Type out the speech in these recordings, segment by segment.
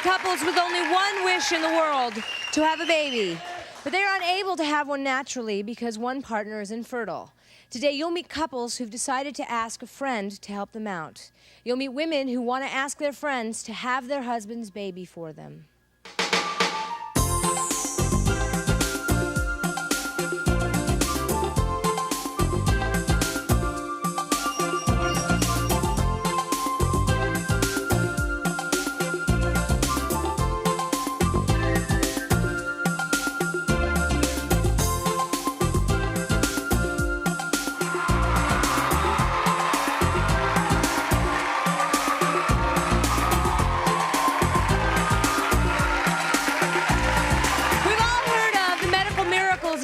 couples with only one wish in the world, to have a baby. But they are unable to have one naturally because one partner is infertile. Today, you'll meet couples who've decided to ask a friend to help them out. You'll meet women who want to ask their friends to have their husband's baby for them.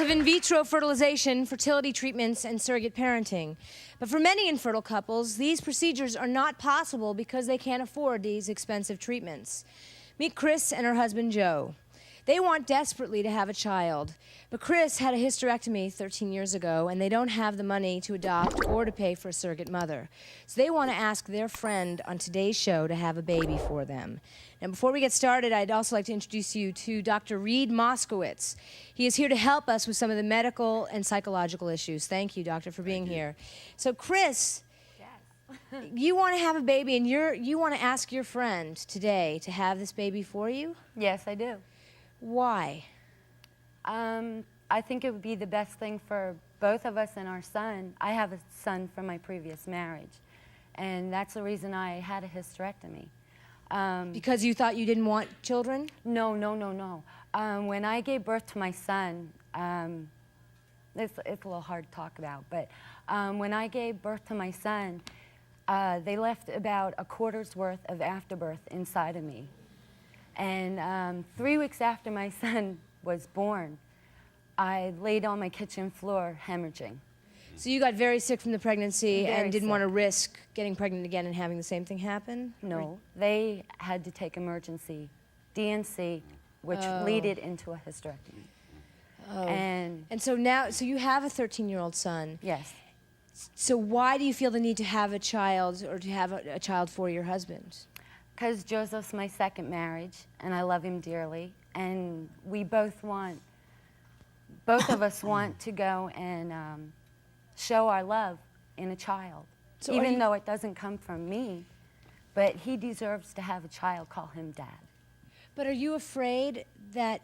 Of in vitro fertilization, fertility treatments, and surrogate parenting. But for many infertile couples, these procedures are not possible because they can't afford these expensive treatments. Meet Chris and her husband, Joe. They want desperately to have a child, but Chris had a hysterectomy 13 years ago, and they don't have the money to adopt or to pay for a surrogate mother. So they want to ask their friend on today's show to have a baby for them. Now, before we get started, I'd also like to introduce you to Dr. Reed Moskowitz. He is here to help us with some of the medical and psychological issues. Thank you, doctor, for being here. So, Chris, yes. You want to have a baby, and you want to ask your friend today to have this baby for you? Yes, I do. Why? I think it would be the best thing for both of us and our son. I have a son from my previous marriage, and that's the reason I had a hysterectomy. Because you thought you didn't want children? No. When I gave birth to my son, it's a little hard to talk about, but when I gave birth to my son, they left about a quarter's worth of afterbirth inside of me. And 3 weeks after my son was born, I laid on my kitchen floor hemorrhaging. So you got very sick from the pregnancy Very and didn't sick. want to risk getting pregnant again and having the same thing happen? No, they had to take emergency DNC, which leaded into a hysterectomy. Oh. And so now, so you have a 13-year-old son. yes, So why do you feel the need to have a child or to have a child for your husband? because Joseph's my second marriage, and I love him dearly, and we both of us want to go and show our love in a child, So even though it doesn't come from me, but he deserves to have a child, call him Dad. But are you afraid that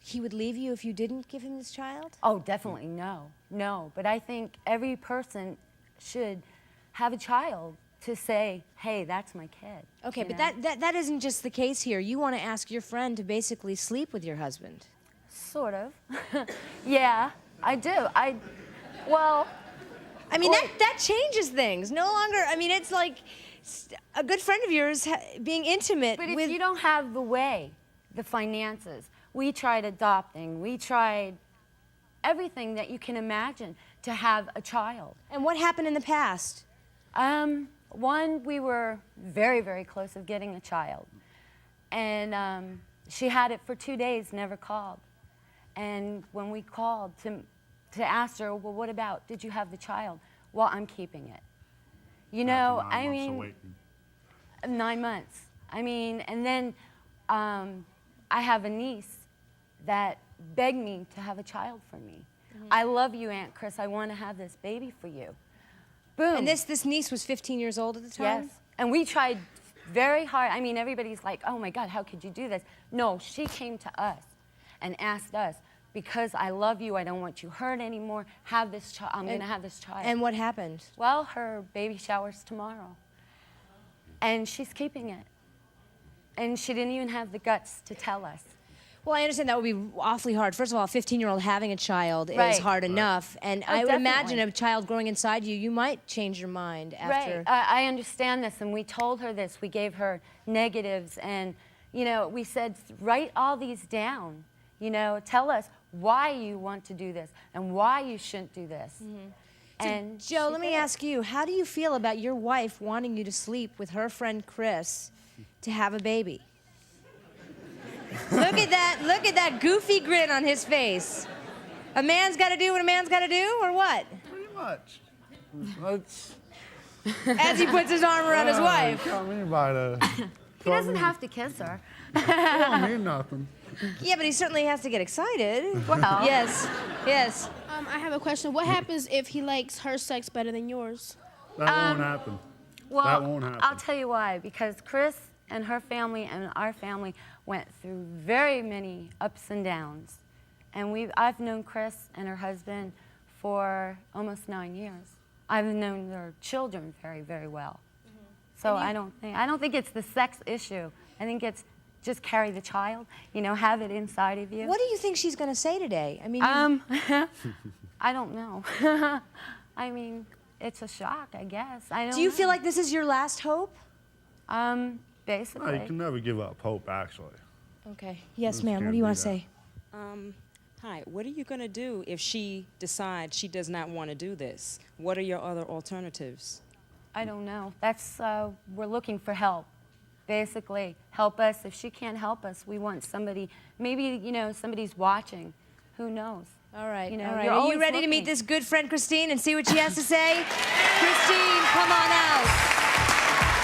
he would leave you if you didn't give him this child? Oh, definitely no, but I think every person should have a child to say, hey, that's my kid. Okay, you but know? that isn't just the case here. You want to ask your friend to basically sleep with your husband. Sort of. Yeah, I do. Well, I mean, that changes things. No longer, I mean, it's like a good friend of yours being intimate but with... if you don't have the finances, we tried adopting, we tried everything that you can imagine to have a child. And what happened in the past? One, we were very, very close of getting a child. And she had it for 2 days, never called. And when we called to ask her, well, what about, did you have the child? Well, I'm keeping it. You know, I mean, 9 months. I mean, and then I have a niece that begged me to have a child for me. Mm-hmm. I love you, Aunt Chris. I want to have this baby for you. Boom. And this niece was 15 years old at the time? Yes. And we tried very hard. I mean, everybody's like, oh my God, how could you do this? No, she came to us and asked us, because I love you, I don't want you hurt anymore, have this child, I'm gonna have this child. And what happened? Well, her baby shower's tomorrow. And she's keeping it. And she didn't even have the guts to tell us. Well, I understand that would be awfully hard. First of all, a 15-year-old having a child is Right. hard enough. And Oh, I would imagine definitely. a child growing inside you, you might change your mind after. Right, I understand this, and we told her this. We gave her negatives, and, you know, we said, write all these down. You know, tell us why you want to do this and why you shouldn't do this. Mm-hmm. And Joe, let me ask you, how do you feel about your wife wanting you to sleep with her friend Chris to have a baby? Look at that goofy grin on his face. A man's got to do what a man's got to do, or what? Pretty much. That's, As he puts his arm around his wife. Caught me by the He doesn't have to kiss her. It don't mean nothing. Yeah, but he certainly has to get excited. Well, Yes, yes. I have a question. What happens if he likes her sex better than yours? That won't happen. well, that won't happen. I'll tell you why. Because Chris and her family and our family went through very many ups and downs. And I've known Chris and her husband for almost 9 years. I've known their children very, very well. So I don't think it's the sex issue. I think it's just carry the child, have it inside of you. What do you think she's going to say today? I mean, I don't know. I mean, it's a shock, I guess. I don't do you know. feel like this is your last hope? Basically. No, you can never give up hope, actually. Okay. Yes, Just ma'am. What can't do you do want to that. say? Hi, what are you going to do if she decides she does not want to do this? What are your other alternatives? I don't know. That's, we're looking for help. Basically, help us. If she can't help us, we want somebody, maybe, somebody's watching. Who knows? All right. You know, all right. you're Are you always ready to meet looking. this good friend, Christine, and see what she has to say? Christine, come on out.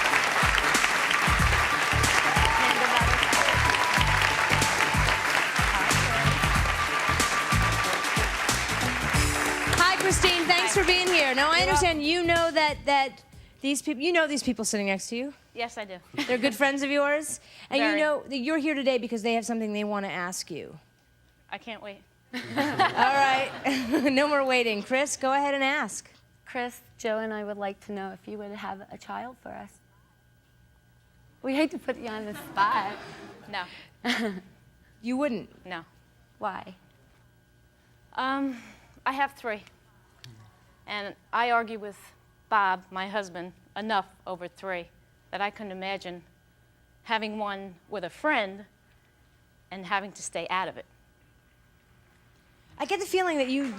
Hi, Christine. Thanks for being here. Now, I understand you know that these people, these people sitting next to you. Yes, I do. They're good friends of yours, and you Very. know that you're here today because they have something they want to ask you. I can't wait. All right. No more waiting. Chris, go ahead and ask. Chris, Joe, and I would like to know if you would have a child for us. We hate to put you on the spot. No, You wouldn't. no. Why? I have 3. And I argue with Bob, my husband, enough over 3 that I couldn't imagine having one with a friend and having to stay out of it. I get the feeling that you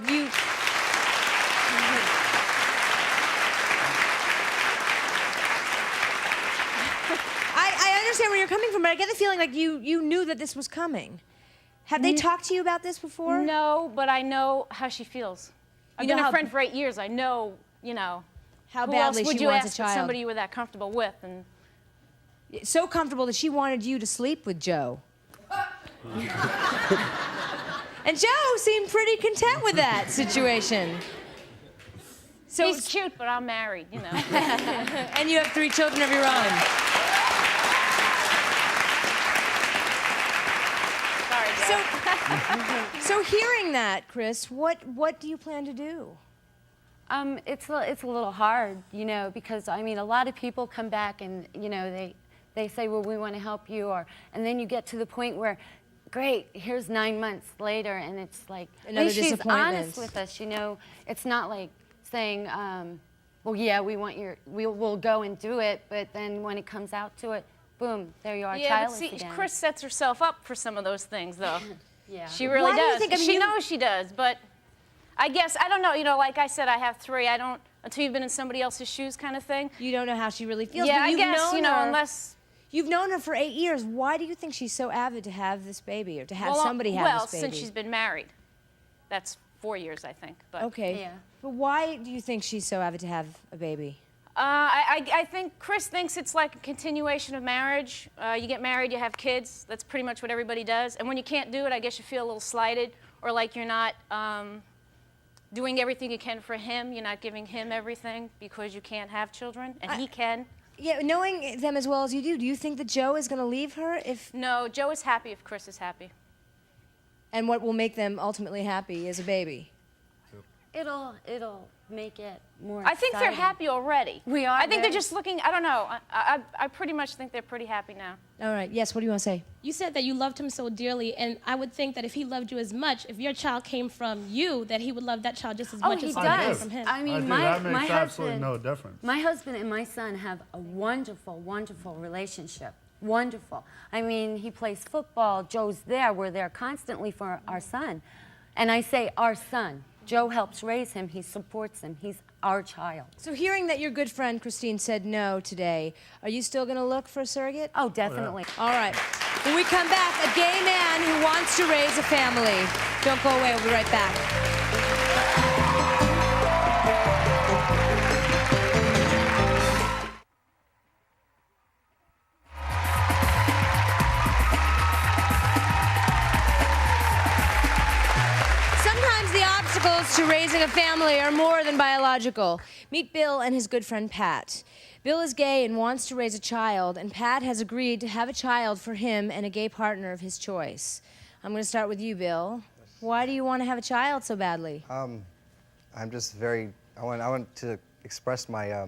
I understand where you're coming from, but I get the feeling like you knew that this was coming. Have they talked to you about this before? No, but I know how she feels. I've You know been how- a friend for 8 years. I know, How who badly else would she you wants ask a child. somebody you were that comfortable with? And So comfortable that she wanted you to sleep with Joe. And Joe seemed pretty content with that situation. So he's cute, but I'm married, and you have 3 children of your own. Sorry, Joe. So hearing that, Chris, what do you plan to do? It's a little hard, because a lot of people come back and they say, well, we want to help you, and then you get to the point where, great, here's 9 months later, and it's like, Another at least she's disappointment. honest with us, It's not like saying, well, yeah, we'll go and do it, but then when it comes out to it, boom, there you are, Yeah, but childless see, again. Chris sets herself up for some of those things, though. Yeah. She really Why do you does. think- I mean, she you- knows she does, but I guess, I don't know, like I said, I have 3. I don't, until you've been in somebody else's shoes kind of thing. You don't know how she really feels. Yeah, but I you've guess, known her, unless... You've known her for 8 years. Why do you think she's so avid to have this baby or to have somebody have well, this baby? since she's been married. That's 4 years, I think. But, Okay. Yeah. But why do you think she's so avid to have a baby? I think Chris thinks it's like a continuation of marriage. You get married, you have kids. That's pretty much what everybody does. And when you can't do it, I guess you feel a little slighted or like you're not doing everything you can for him. You're not giving him everything because you can't have children, and he can. Yeah, knowing them as well as you do you think that Joe is going to leave her if? No, Joe is happy if Chris is happy. And what will make them ultimately happy is a baby. It'll make it more I think they're exciting. happy already. We are I think they're very- just looking, I don't know. I pretty much think they're pretty happy now. All right. Yes. What do you want to say? You said that you loved him so dearly, and I would think that if he loved you as much, if your child came from you, that he would love that child just as Oh, much he as does. it came do. from him. I mean, I do. my That makes absolutely husband, no difference. My husband and my son have a wonderful, wonderful relationship. Wonderful. I mean, he plays football. Joe's there. We're there constantly for our son. And I say our son. Joe helps raise him. He supports him. He's our child. So hearing that your good friend Christine said no today, are you still going to look for a surrogate? Oh, definitely. All right. When we come back, a gay man who wants to raise a family. Don't go away. We'll be right back. to raising a family are more than biological. Meet Bill and his good friend Pat. Bill is gay and wants to raise a child, and Pat has agreed to have a child for him and a gay partner of his choice. I'm going to start with you, Bill. Why do you want to have a child so badly? I'm just very. I want to express my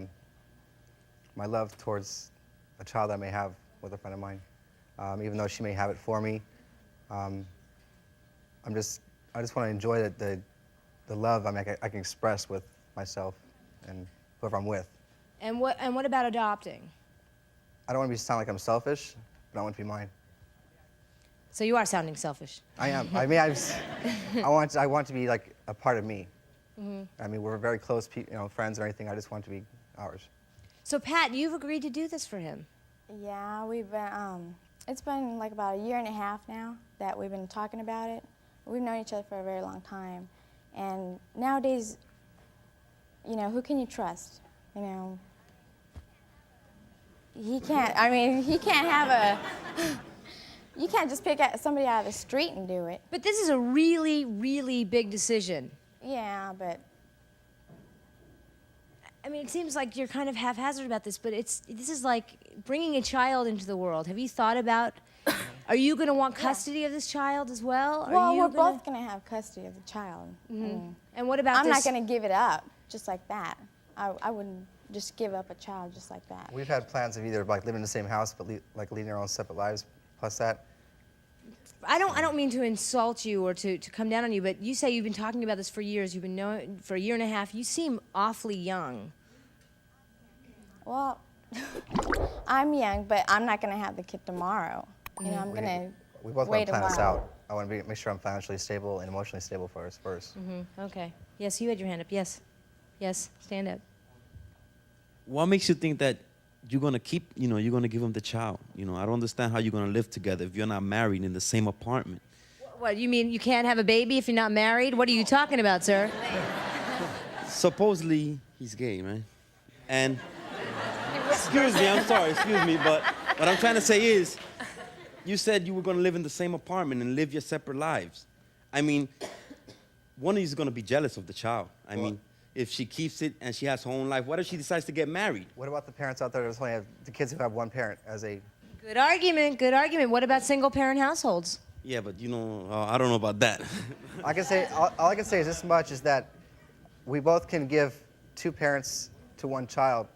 my love towards a child I may have with a friend of mine, even though she may have it for me. I just want to enjoy the love I can express with myself and whoever I'm with. And what about adopting? I don't want to sound like I'm selfish, but I want it to be mine. So you are sounding selfish. I am. I mean, I want to be like a part of me. I mean, we're very close, friends and everything. I just want it to be ours. So Pat, you've agreed to do this for him. Yeah, we've been, it's been like about 1.5 years now that we've been talking about it. We've known each other for a very long time. And nowadays, who can you trust? He can't have a, you can't just pick somebody out of the street and do it. But this is a really, really big decision. Yeah, but I mean, it seems like you're kind of haphazard about this, but this is like bringing a child into the world. Have you thought about, are you going to want custody of this child as well? Well, we're both going to have custody of the child. And what about I'm this? not going to give it up just like that. I wouldn't just give up a child just like that. We've had plans of either like living in the same house, but like leading our own separate lives. Plus that. I don't mean to insult you or to come down on you, but you say you've been talking about this for years. You've been knowing for 1.5 years. You seem awfully young. Well, I'm young, but I'm not going to have the kid tomorrow. I'm going to We both want wait to a plan this while. out. I want to make sure I'm financially stable and emotionally stable for us first. Okay. Yes, you had your hand up. Yes. Yes, stand up. What makes you think that you're gonna keep, you're gonna give him the child? I don't understand how you're gonna live together if you're not married in the same apartment. What, you mean you can't have a baby if you're not married? What are you talking about, sir? Supposedly he's gay, man. And excuse me, I'm sorry, excuse me, but what I'm trying to say is, you said you were gonna live in the same apartment and live your separate lives. I mean, one of you is gonna be jealous of the child. I mean, if she keeps it and she has her own life, what if she decides to get married? What about the parents out there that only have the kids who have one parent as a? Good argument, good argument. What about single-parent households? Yeah, but I don't know about that. I can say all I can say is this much: is that we both can give 2 parents to 1 child,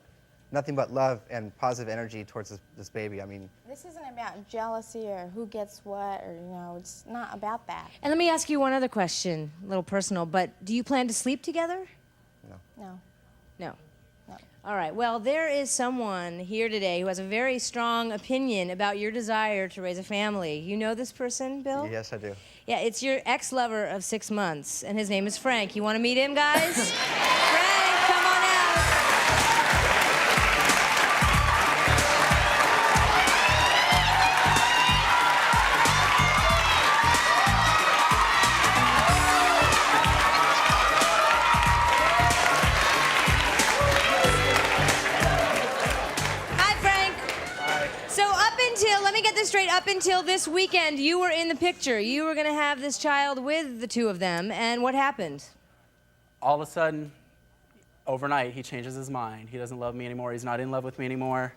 nothing but love and positive energy towards this baby. I mean, This isn't about jealousy or who gets what, or, it's not about that. And let me ask you one other question, a little personal, but do you plan to sleep together? No. No. No. All right. Well, there is someone here today who has a very strong opinion about your desire to raise a family. You know this person, Bill? yes, I do. Yeah, it's your ex-lover of 6 months, and his name is Frank. You want to meet him, guys? Frank, come on out. Hi, Frank. Hi. So let me get this straight, up until this weekend, you were in the picture. You were going to have this child with the 2 of them, and what happened? All of a sudden, overnight, he changes his mind. He doesn't love me anymore. He's not in love with me anymore.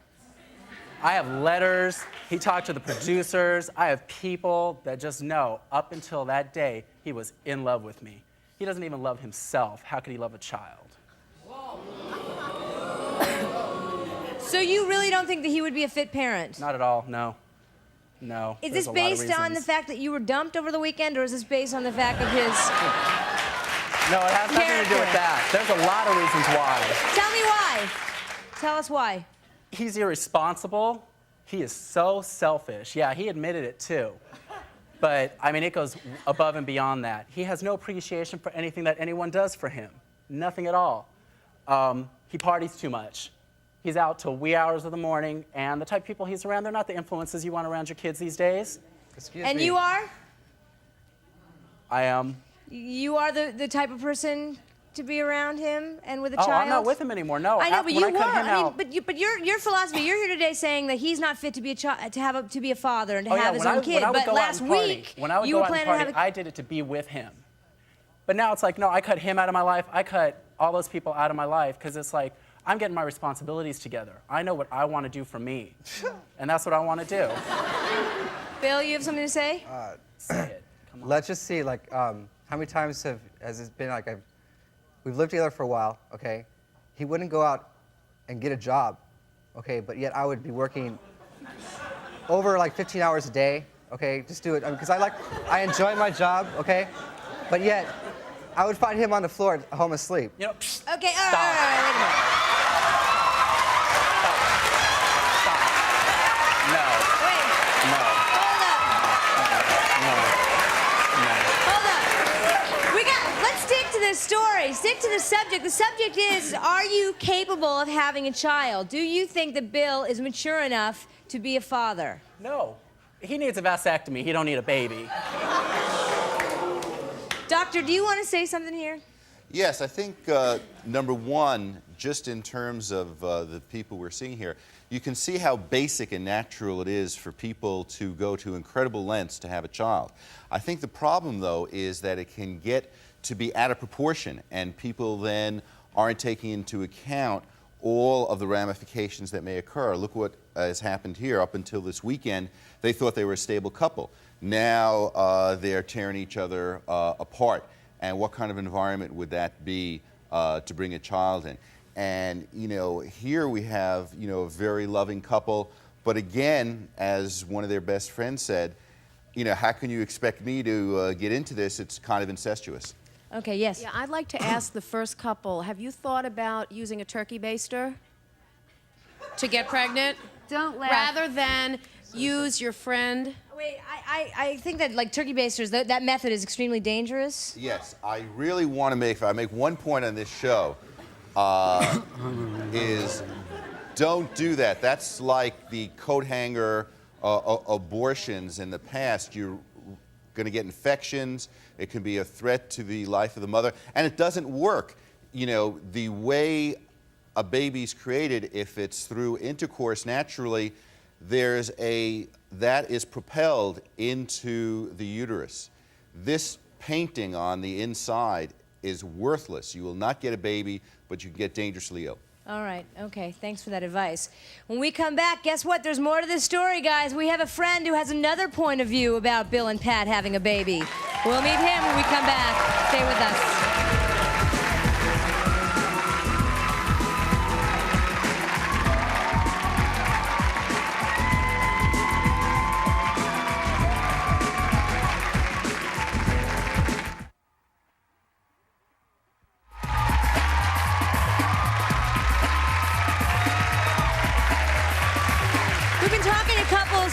I have letters. He talked to the producers. I have people that just know up until that day, he was in love with me. He doesn't even love himself. How could he love a child? So you really don't think that he would be a fit parent? Not at all, no. No. Is there's this a lot of based on the reasons. fact that you were dumped over the weekend, or is this based on the fact of his... No, it has nothing to do with that. There's a lot of reasons why. Tell me why. Tell us why. He's irresponsible. He is so selfish. Yeah, he admitted it too. But, I mean, it goes above and beyond that. He has no appreciation for anything that anyone does for him. Nothing at all. He parties too much. He's out till wee hours of the morning, and the type of people he's around, they're not the influences you want around your kids these days. Excuse And me. you are? I am. You are the type of person to be around him and with a Oh, child? I'm not with him anymore. No, I know, but when you I were. cut him I mean, out, but your philosophy. You're here today saying that he's not fit to be to be a father and to oh, yeah, have his when own I, kid. when I would But go last out and party, week, when I would you go were out and planning to party, have a... I did it to be with him. But now it's like, no, I cut him out of my life. I cut all those people out of my life because it's like, I'm getting my responsibilities together. I know what I want to do for me. And that's what I want to do. Bill, you have something to say? Say it. Come on. Let's just see, like, how many times has it been like we've lived together for a while, okay? He wouldn't go out and get a job, okay? But yet I would be working over like 15 hours a day, okay? Just do it, because I enjoy my job, okay? But yet I would find him on the floor at home asleep. You know, Okay, all right, wait a minute. no, Wait, no, hold up. Let's stick to the story. Stick to the subject. The subject is, are you capable of having a child? Do you think that Bill is mature enough to be a father? no. He needs a vasectomy. He don't need a baby. Doctor, do you want to say something here? Yes, I think number one, just in terms of the people we're seeing here, you can see how basic and natural it is for people to go to incredible lengths to have a child. I think the problem, though, is that it can get to be out of proportion, and people then aren't taking into account all of the ramifications that may occur. Look what has happened here. Up until this weekend, they thought they were a stable couple. Now they're tearing each other apart. And what kind of environment would that be to bring a child in? And, you know, here we have, you know, a very loving couple. But again, as one of their best friends said, you know, how can you expect me to get into this? It's kind of incestuous. Okay, yes. Yeah, I'd like to ask the first couple, have you thought about using a turkey baster to get pregnant? Don't laugh. Rather than use your friend? Wait, I think that, like, turkey basters, that method is extremely dangerous. Yes, I really want to make, if I make one point on this show, is don't do that. That's like the coat hanger abortions in the past. You're going to get infections. It can be a threat to the life of the mother, and it doesn't work. You know, the way a baby's created, if it's through intercourse naturally, that is propelled into the uterus. This painting on the inside is worthless. You will not get a baby, but you can get dangerously ill. All right, okay, thanks for that advice. When we come back, guess what? There's more to this story, guys. We have a friend who has another point of view about Bill and Pat having a baby. We'll meet him when we come back. Stay with us.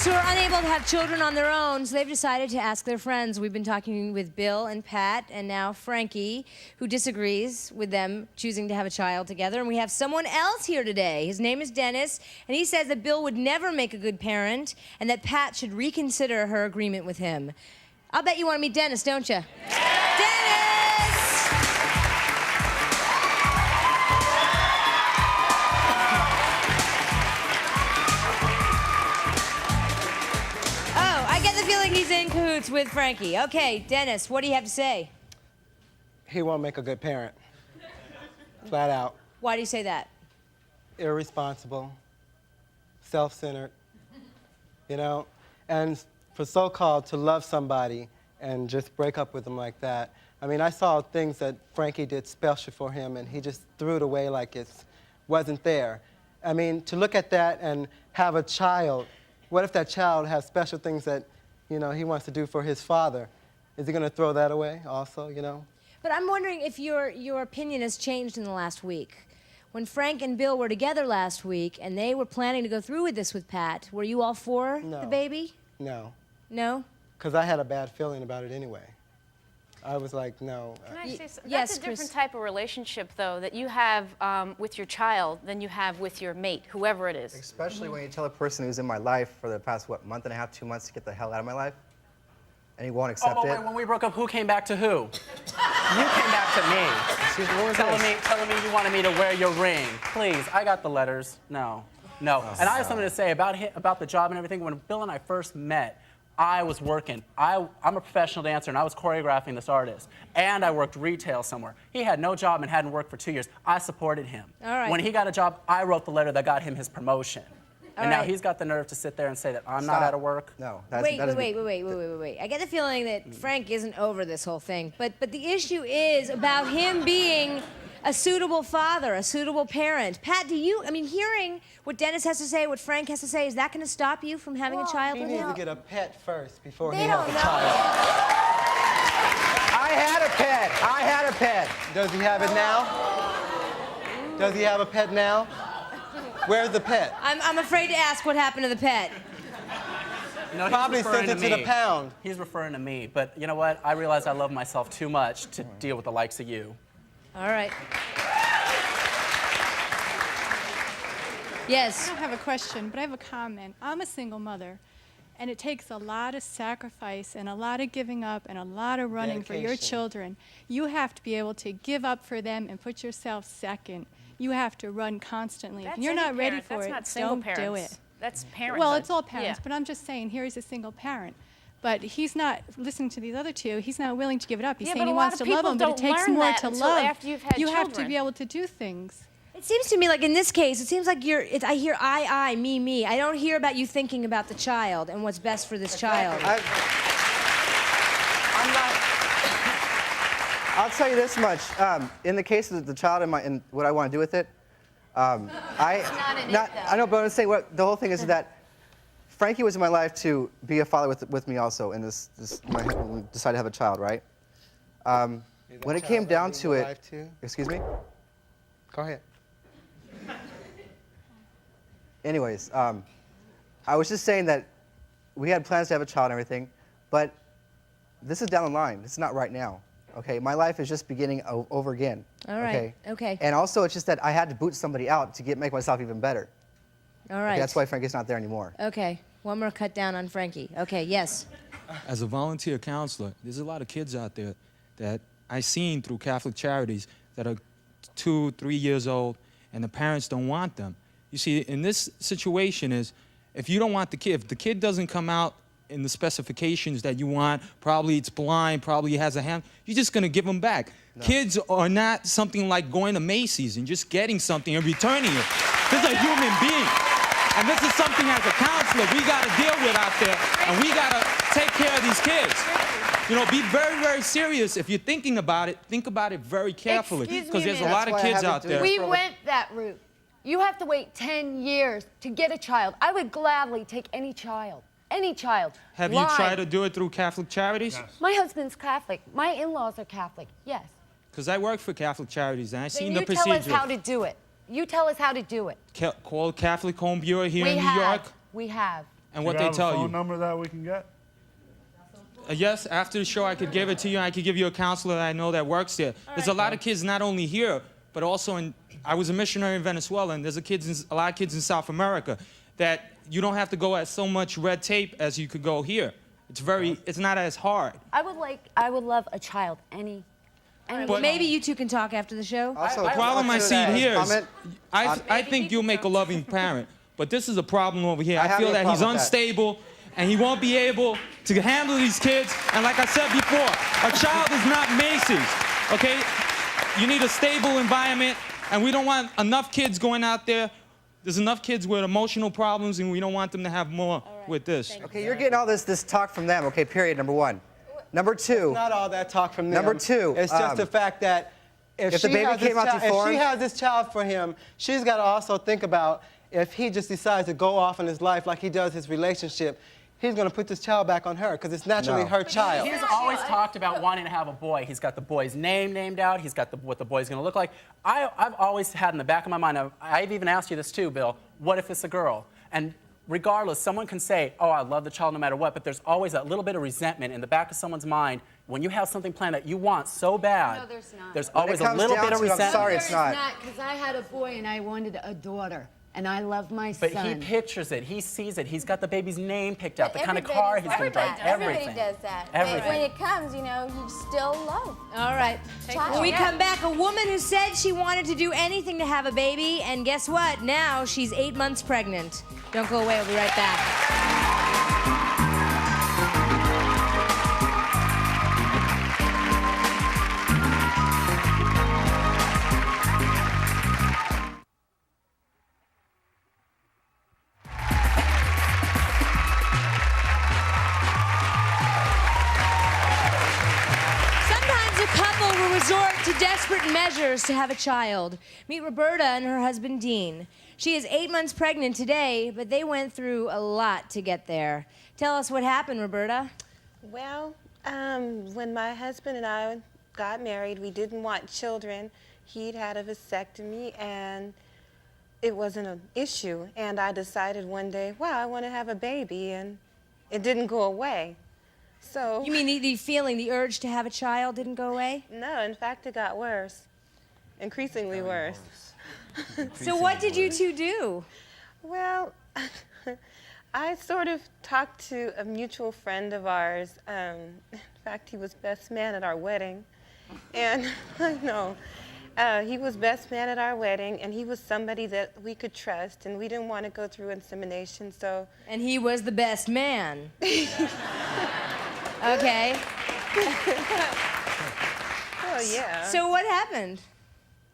Who are unable to have children on their own, so they've decided to ask their friends. We've been talking with Bill and Pat, and now Frankie, who disagrees with them choosing to have a child together. And we have someone else here today. His name is Dennis, and he says that Bill would never make a good parent, and that Pat should reconsider her agreement with him. I'll bet you want to meet Dennis, don't you? Dennis! He's in cahoots with Frankie. Okay, Dennis, what do you have to say? He won't make a good parent. Flat out. Why do you say that? Irresponsible, self-centered, you know? And for so-called to love somebody and just break up with them like that. I mean, I saw things that Frankie did special for him, and he just threw it away like it wasn't there. I mean, to look at that and have a child, what if that child has special things that, you know, he wants to do for his father? Is he going to throw that away also, you know? But I'm wondering if your opinion has changed in the last week. When Frank and Bill were together last week and they were planning to go through with this with Pat, were you all for the baby? No. No? Because I had a bad feeling about it anyway. I was like, no. Can I say something? Yes, That's a different Chris. type of relationship, though, that you have with your child than you have with your mate, whoever it is. Especially when you tell a person who's in my life for the past, what, month and a half, 2 months to get the hell out of my life, and he won't accept but it. wait, when we broke up, who came back to who? You came back to me. Excuse me, what was telling me you wanted me to wear your ring. Please, I got the letters. No. And I have something to say about the job and everything. When Bill and I first met, I was working. I'm a professional dancer, and I was choreographing this artist. And I worked retail somewhere. He had no job and hadn't worked for 2 years. I supported him. All right. When he got a job, I wrote the letter that got him his promotion. All And now right. he's got the nerve to sit there and say that I'm Stop. not out of work. No, Wait. I get the feeling that Frank isn't over this whole thing. But the issue is about him being a suitable father, a suitable parent. Pat, hearing what Dennis has to say, what Frank has to say, is that going to stop you from having a child He with needs him? to get a pet first before he They has don't a know. child. I had a pet. Does he have it now? Does he have a pet now? Where's the pet? I'm afraid to ask what happened to the pet. No, he's Probably referring sent it to the me. pound. He's referring to me. But you know what? I realize I love myself too much to deal with the likes of you. All right. Yes. I don't have a question, but I have a comment. I'm a single mother, and it takes a lot of sacrifice and a lot of giving up and a lot of running for your Dedication. children. You have to be able to give up for them and put yourself second. You have to run constantly. That's If you're any not ready parent. for That's it, not single don't do parents. it. That's parenthood. Well, it's all parents, Yeah. but I'm just saying, here he's a single parent. But he's not listening to these other two. He's not willing to give it up. He's Yeah, saying but he a lot wants of to love people them, but it don't takes learn more that to until love. after you've had You have to children. be able to do things. It seems to me like in this case, it seems like I hear I, me. I don't hear about you thinking about the child and what's best for this child. I'll tell you this much. In the case of the child and what I want to do with it, I know, but I'm saying what the whole thing is that Frankie was in my life to be a father with me also, and when we decided to have a child, right? When it came down to it, excuse me. Go ahead. Anyways, I was just saying that we had plans to have a child and everything, but this is down the line. This is not right now. Okay, my life is just beginning over again. All right. Okay. And also, it's just that I had to boot somebody out to make myself even better. All right. Okay, that's why Frankie's not there anymore. Okay. One more cut down on Frankie. Okay. Yes. As a volunteer counselor, there's a lot of kids out there that I've seen through Catholic Charities that are 2, 3 years old, and the parents don't want them. You see, in this situation is, if you don't want the kid, if the kid doesn't come out in the specifications that you want, probably it's blind, probably has a hand, you're just gonna give them back. No. Kids are not something like going to Macy's and just getting something and returning it. This is a human being. And this is something as a counselor we gotta deal with out there, and we gotta take care of these kids. You know, be very, very serious. If you're thinking about it, think about it very carefully, because there's a lot of kids out there. We went that route. You have to wait 10 years to get a child. I would gladly take any child. Any child. Have you tried to do it through Catholic Charities? Yes. My husband's Catholic. My in-laws are Catholic. Yes. Because I work for Catholic Charities, and I've seen the You procedure. tell us how to do it. You tell us how to do it. Call Catholic Home Bureau here in New York. We have. And what they tell you. you. Phone number that we can get? Yes, after the show, I could give it to you. I could give you a counselor that I know that works there. There's a lot of kids not only here, but also I was a missionary in Venezuela, and there's a lot of kids in South America that you don't have to go at so much red tape as you could go here. It's not as hard. I would love a child, any. Well, maybe you two can talk after the show. The problem I see here is, I think you'll make a loving parent, but this is a problem over here. I feel that he's unstable, and he won't be able to handle these kids. And like I said before, a child is not Macy's, okay? You need a stable environment, and we don't want enough kids going out there. There's enough kids with emotional problems, and we don't want them to have more with this. Okay, you're getting all this talk from them, okay, period, number one. Number two. It's not all that talk from them. Number two. It's just the fact that if the baby came out if she has this child for him, she's got to also think about if he just decides to go off in his life like he does his relationship, he's going to put this child back on her because it's naturally her child. He's always talked about wanting to have a boy. He's got the boy's name named out. He's got what the boy's going to look like. I've always had in the back of my mind, I've even asked you this too, Bill, what if it's a girl? And regardless, someone can say, oh, I love the child no matter what, but there's always that little bit of resentment in the back of someone's mind when you have something planned that you want so bad. No, there's not. There's always a little bit of resentment. I'm sorry, it's not. Because I had a boy and I wanted a daughter. And I love my But son. he pictures it. He sees it. He's got the baby's name picked out, the kind of car he's going to drive, everything. Everybody does that. Everything. But when it comes, you know, you still love. All right. When we come back, a woman who said she wanted to do anything to have a baby, and guess what? Now she's 8 months pregnant. Don't go away. We'll be right back. resort to desperate measures to have a child. Meet Roberta and her husband, Dean. She is 8 months pregnant today, but they went through a lot to get there. Tell us what happened, Roberta. Well, when my husband and I got married, we didn't want children. He'd had a vasectomy, and it wasn't an issue. And I decided one day, wow, I want to have a baby, and it didn't go away. So. You mean the feeling, the urge to have a child didn't go away? No, in fact, it got worse, increasingly worse. So what did you two do? Well, I sort of talked to a mutual friend of ours. In fact, he was best man at our wedding. And I know, he was best man at our wedding, and he was somebody that we could trust, and we didn't want to go through insemination, so. And he was the best man. Okay. Oh, yeah. So what happened?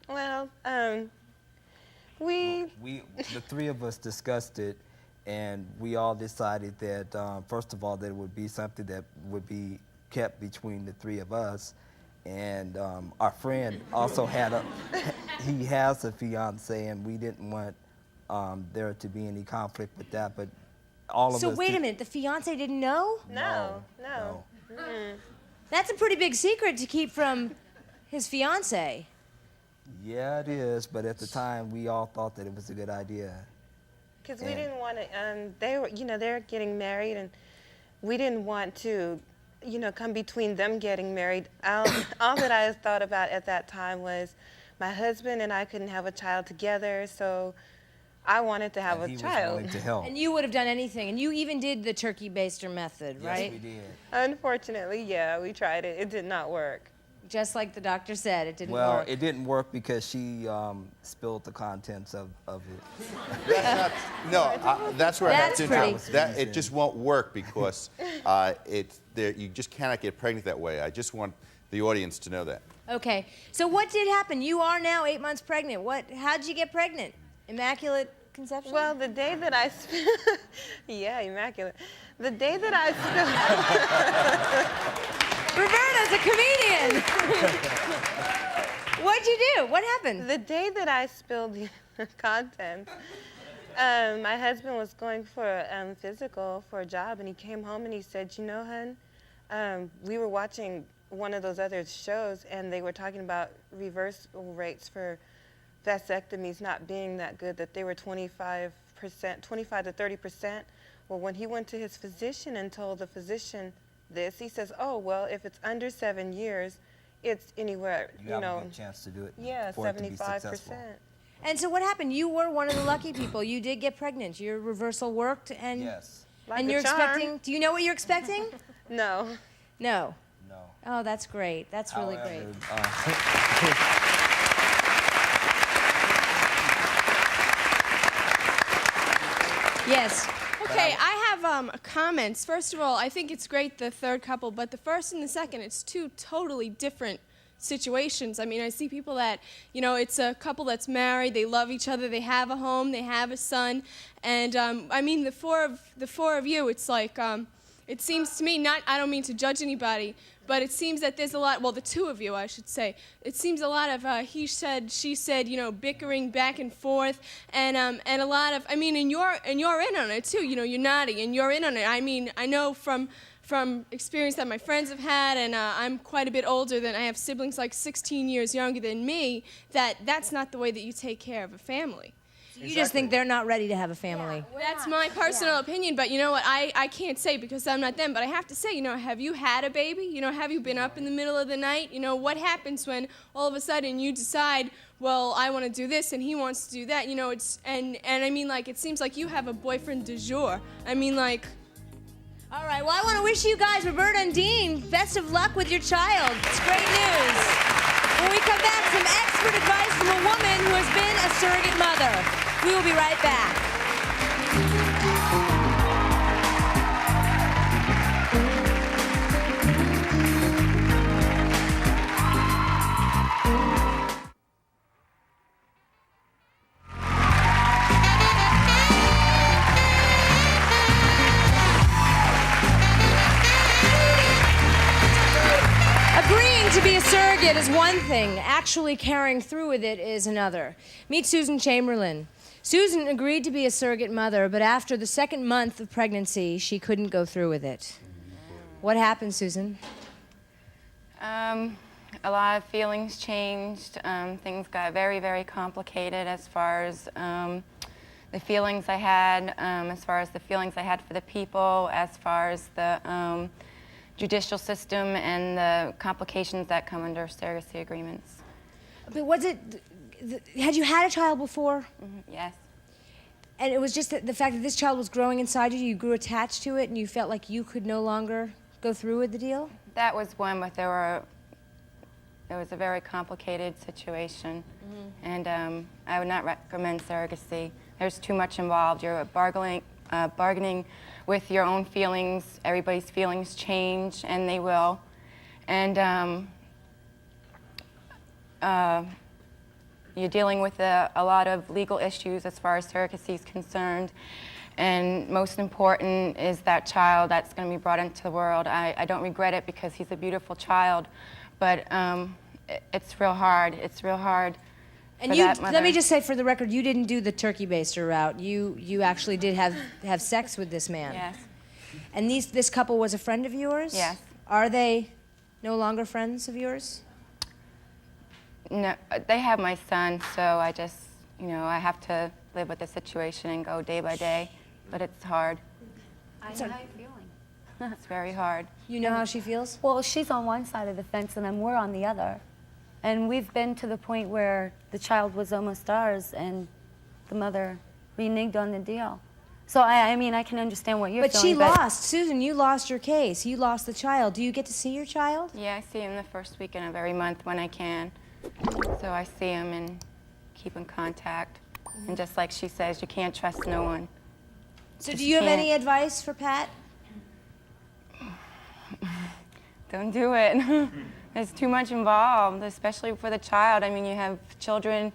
Well, the three of us discussed it, and we all decided that, first of all, that it would be something that would be kept between the three of us. And our friend also he has a fiance, and we didn't want there to be any conflict with that, but all of us. So wait a minute, the fiance didn't know? No. That's a pretty big secret to keep from his fiance. Yeah, it is, but at the time, we all thought that it was a good idea. Because we didn't want to, they were getting married, and we didn't want to, come between them getting married. All that I thought about at that time was my husband and I couldn't have a child together, so I wanted to have a child. He was willing to help. And you would have done anything, and you even did the turkey baster method, right? Yes, we did. Unfortunately, yeah, we tried it. It did not work. Just like the doctor said, it didn't work. Well, it didn't work because she spilled the contents of it. That's where I have to pretty. It just won't work because you just cannot get pregnant that way. I just want the audience to know that. Okay, so what did happen? You are now 8 months pregnant. How'd you get pregnant? Immaculate conception? Well, the day that I yeah, immaculate. The day that I Roberta's a comedian. What'd you do? What happened? The day that I spilled the contents, my husband was going for a physical for a job, and he came home and he said, hun, we were watching one of those other shows, and they were talking about reversal rates for vasectomies not being that good, that they were 25 to 30%. Well, when he went to his physician and told the physician this, he says, oh, well, if it's under 7 years, it's anywhere, you have a good chance to do it. Yeah, for it to be 75%. successful. And so what happened? You were one of the lucky people. You did get pregnant. Your reversal worked, and yes. And you're expecting. Do you know what you're expecting? No. No. No. Oh, that's great. That's really great. Yes. Okay, I have comments. First of all, I think it's great, the third couple, but the first and the second, it's two totally different situations. I mean, I see people that, it's a couple that's married, they love each other, they have a home, they have a son, and I mean, the four of you, it's like, it seems to me, I don't mean to judge anybody, but it seems that there's a lot, well, the two of you, I should say, it seems a lot of he said, she said, bickering back and forth, and a lot of, I mean, and you're in on it too, you're nodding, and you're in on it. I mean, I know from experience that my friends have had, and I'm quite a bit older than I have siblings like 16 years younger than me, that's not the way that you take care of a family. You just think they're not ready to have a family. That's my personal opinion, but you know what, I can't say because I'm not them, but I have to say, have you had a baby? Have you been up in the middle of the night? What happens when all of a sudden you decide, well, I want to do this and he wants to do that, it's, and I mean, like, it seems like you have a boyfriend du jour. I mean, like. All right, well, I want to wish you guys, Roberta and Dean, best of luck with your child. It's great news. When we come back, some expert advice from a woman who has been a surrogate mother. We will be right back. Agreeing Agreeing to be a surrogate is one thing. Actually carrying through with it is another. Meet Susan Chamberlain. Susan agreed to be a surrogate mother, but after the second month of pregnancy, she couldn't go through with it. What happened, Susan? A lot of feelings changed. Things got very, very complicated as far as the feelings I had, as far as the feelings I had for the people, as far as the judicial system and the complications that come under surrogacy agreements. But was it, had you had a child before? Yes. And it was just the fact that this child was growing inside you grew attached to it, and you felt like you could no longer go through with the deal? That was one, but it was a very complicated situation. And I would not recommend surrogacy. There's too much involved. You're bargaining with your own feelings. Everybody's feelings change, and they will. And you're dealing with a lot of legal issues as far as surrogacy is concerned. And most important is that child that's going to be brought into the world. I don't regret it because he's a beautiful child, but it's real hard. It's real hard. And you, let me just say for the record, you didn't do the turkey baster route. You actually did have sex with this man. Yes. And this couple was a friend of yours? Yes. Are they no longer friends of yours? No, they have my son, so I just, I have to live with the situation and go day by day, but it's hard. I know how you're feeling. It's very hard. You know how she feels? Well, she's on one side of the fence and we're on the other. And we've been to the point where the child was almost ours and the mother reneged on the deal. So, I mean, I can understand what you're feeling. But she lost. Susan, you lost your case. You lost the child. Do you get to see your child? Yeah, I see him the first weekend of every month when I can. So I see him and keep in contact. And just like she says, you can't trust no one. So do you have any advice for Pat? Don't do it. There's too much involved, especially for the child. I mean, you have children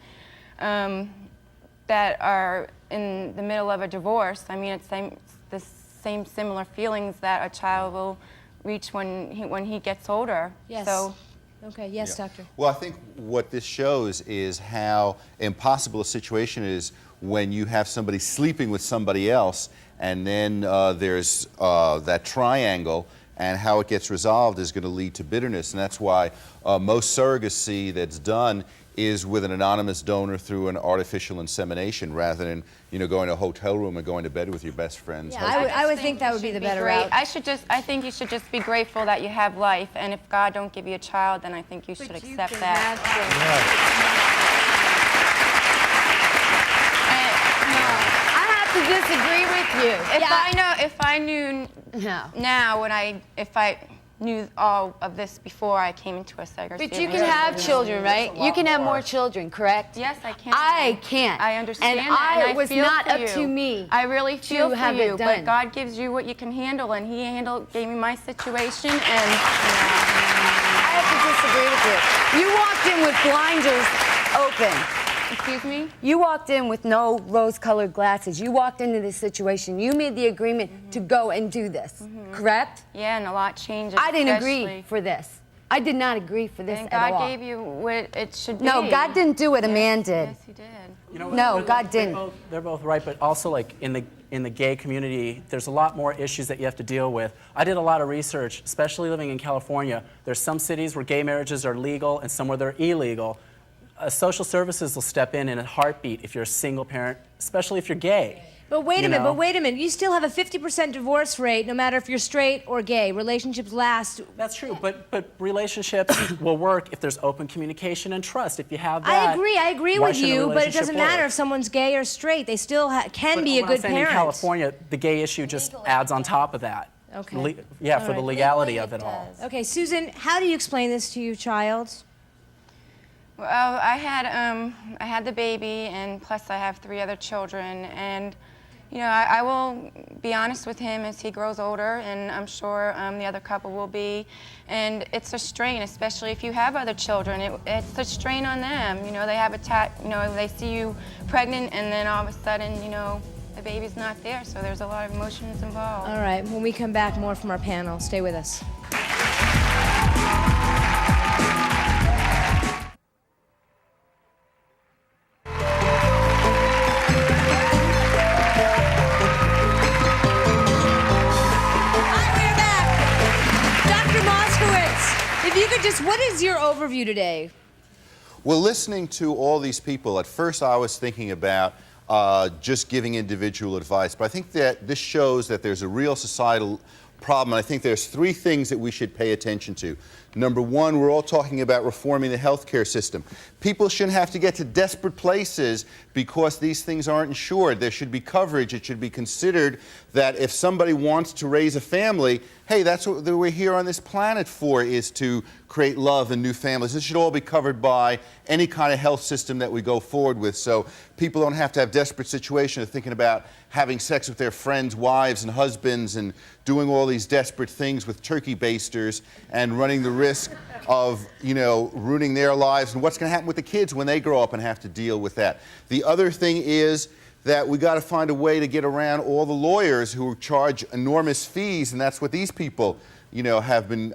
that are in the middle of a divorce. I mean, it's the same similar feelings that a child will reach when he gets older. Yes. So, okay, yes, doctor. Well, I think what this shows is how impossible a situation is when you have somebody sleeping with somebody else, and then there's that triangle, and how it gets resolved is going to lead to bitterness. And that's why most surrogacy that's done is with an anonymous donor through an artificial insemination, rather than going to a hotel room and going to bed with your best friends. Yeah, I would think that would be the better route. I think you should just be grateful that you have life, and if God don't give you a child, then I think you should accept that. I have to disagree with you. If I knew now, if I knew all of this before I came into a surrogacy. But you can have children, right? You can have more children, correct? Yes, I can. I can't. I understand and that, and it was feel not for up you. to me. I really feel to for have you, it done. but God gives you what you can handle, and He gave me my situation, and I have to disagree with you. You walked in with blinders open. Excuse me? You walked in with no rose-colored glasses. You walked into this situation. You made the agreement to go and do this, correct? Yeah, and a lot changes. I didn't agree for this. I did not agree for this and at all. God gave you what it should be. No, God didn't do what a man did. Yes, He did. No, God didn't. They're both right, but also like in the gay community, there's a lot more issues that you have to deal with. I did a lot of research, especially living in California. There's some cities where gay marriages are legal and some where they're illegal. Social services will step in a heartbeat if you're a single parent, especially if you're gay. But wait a minute, you still have a 50% divorce rate no matter if you're straight or gay. Relationships last. That's true, but relationships will work if there's open communication and trust. If you have that, I agree with you, but it doesn't matter if someone's gay or straight. They still can be a good parent. In California, the gay issue just adds on top of that. Okay. For the legality of it all. Okay, Susan, how do you explain this to your child? Well, I had the baby, and plus I have 3 other children, and I will be honest with him as he grows older, and I'm sure the other couple will be. And it's a strain, especially if you have other children. It's a strain on them. They have they see you pregnant, and then all of a sudden, the baby's not there. So there's a lot of emotions involved. All right, when we come back, more from our panel. Stay with us. what is your overview today? Well, listening to all these people, at first I was thinking about just giving individual advice, but I think that this shows that there's a real societal problem, and I think there's three things that we should pay attention to. Number one, we're all talking about reforming the healthcare system. People shouldn't have to get to desperate places because these things aren't insured. There should be coverage. It should be considered that if somebody wants to raise a family, hey, that's what we're here on this planet for, is to create love and new families. This should all be covered by any kind of health system that we go forward with, so people don't have to have desperate situations of thinking about having sex with their friends' wives and husbands and doing all these desperate things with turkey basters and running the risk of, you know, ruining their lives and what's going to happen with the kids when they grow up and have to deal with that. The other thing is that we got to find a way to get around all the lawyers who charge enormous fees, and that's what these people, you know, have been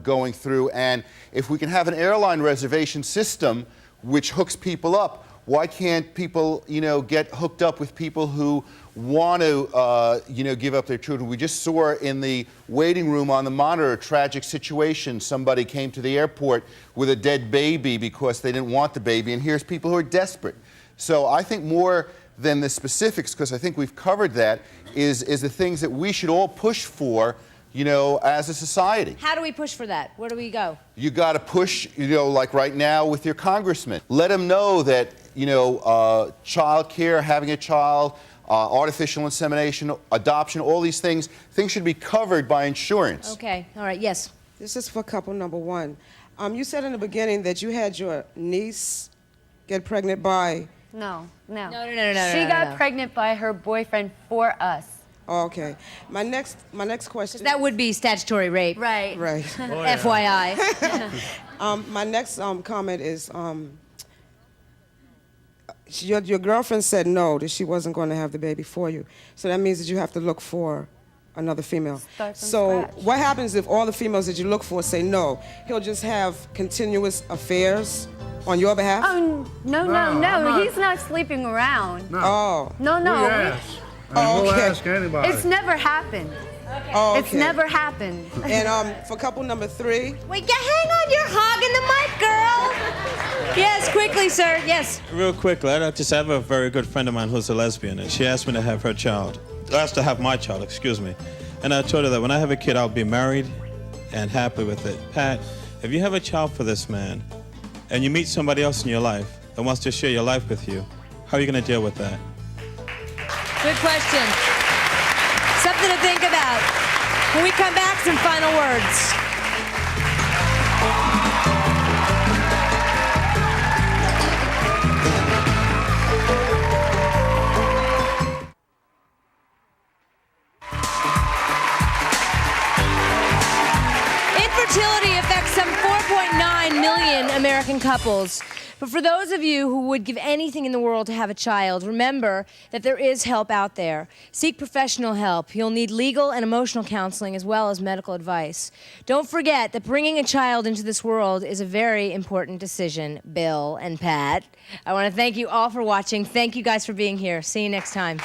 going through. And if we can have an airline reservation system which hooks people up, why can't people, you know, get hooked up with people who want to, you know, give up their children? We just saw in the waiting room on the monitor a tragic situation. Somebody came to the airport with a dead baby because they didn't want the baby, and here's people who are desperate. So I think more than the specifics, because I think we've covered that, is the things that we should all push for, you know, as a society. How do we push for that? Where do we go? You got to push, you know, like right now with your congressman. Let them know that, you know, child care, having a child, artificial insemination, adoption, all these things should be covered by insurance. Okay, all right, yes. This is for couple number one. You said in the beginning that you had your niece get pregnant by... No. No. She got pregnant by her boyfriend for us. Oh, okay. My next question... That would be statutory rape. Right. Right. FYI. My next comment is... Your girlfriend said no, that she wasn't going to have the baby for you. So that means that you have to look for another female. So what happens if all the females that you look for say no? He'll just have continuous affairs on your behalf? Oh, no. He's not sleeping around. No. Oh. No. We'll ask anybody. It's never happened. Okay. Oh, okay. It's never happened. And for couple number three... Wait, hang on, you're hogging the mic, girl. Yes, quickly, sir, yes. Real quickly, I have a very good friend of mine who's a lesbian, and she asked me to have her child. Asked to have my child, excuse me. And I told her that when I have a kid, I'll be married and happy with it. Pat, if you have a child for this man, and you meet somebody else in your life that wants to share your life with you, how are you going to deal with that? Good question. Something to think about. When we come back, some final words. Infertility affects some 4.9 million American couples. But for those of you who would give anything in the world to have a child, remember that there is help out there. Seek professional help. You'll need legal and emotional counseling as well as medical advice. Don't forget that bringing a child into this world is a very important decision, Bill and Pat. I want to thank you all for watching. Thank you guys for being here. See you next time.